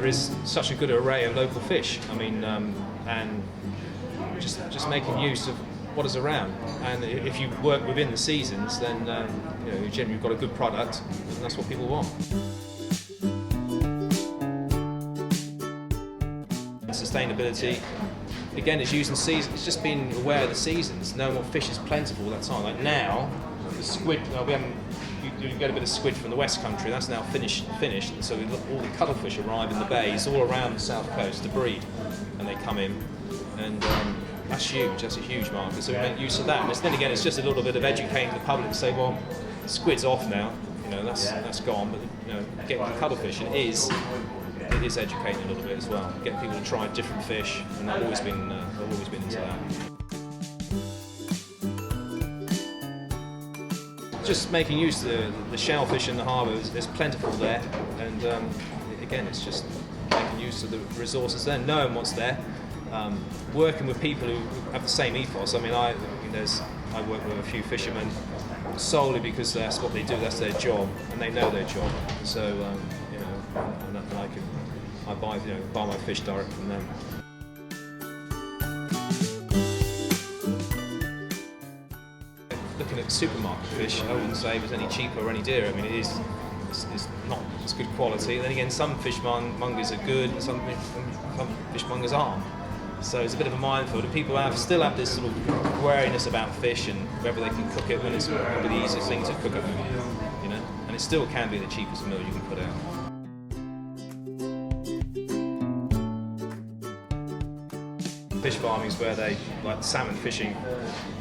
there is such a good array of local fish. I mean, and just making use of what is around. And if you work within the seasons, then you know, generally you've got a good product, and that's what people want. Sustainability, again, is using seasons. It's just being aware of the seasons, knowing what fish is plentiful all that time. Like now, the squid. You get a bit of squid from the West Country. That's now finished. And so all the cuttlefish arrive in the bays all around the south coast to breed, and they come in, and that's huge. That's a huge market. So we make use of that. And then again, it's just a little bit of educating the public to say, well, squid's off now. You know, that's gone. But you know, getting the cuttlefish, it is educating a little bit as well. Getting people to try different fish, and I've always been into that. Just making use of the shellfish in the harbour. There's plentiful there, and again, it's just making use of the resources there, knowing what's there, working with people who have the same ethos. I mean, I work with a few fishermen solely because that's what they do. That's their job, and they know their job. So you know, and I buy my fish direct from them. Looking at supermarket fish, I wouldn't say it was any cheaper or any dearer. I mean, it's not as good quality. Then again, some fishmongers are good, and some fishmongers aren't. So it's a bit of a minefield. And people still have this sort of wariness about fish and whether they can cook it when it's probably the easiest thing to cook it, you know. And it still can be the cheapest meal you can put out. Fish farming is where they, like salmon fishing,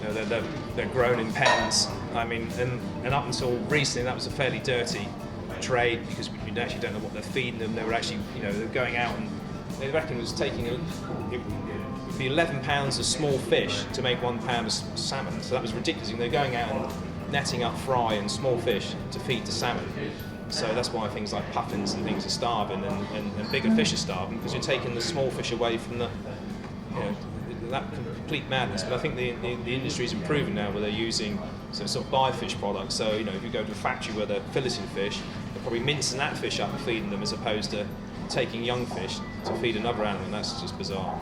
you know, they're grown in pens. I mean, and up until recently that was a fairly dirty trade because we actually don't know what they're feeding them. They were actually, you know, they're going out and they reckon it was taking it would be 11 pounds of small fish to make 1 pound of salmon. So that was ridiculous. They're going out and netting up fry and small fish to feed the salmon. So that's why things like puffins and things are starving, and bigger fish are starving because you're taking the small fish away from the, you know, that complete madness. But I think the industry is improving now, where they're using sort of bi-fish products. So you know, if you go to a factory where they're filleting fish, they're probably mincing that fish up and feeding them, as opposed to taking young fish to feed another animal. And that's just bizarre.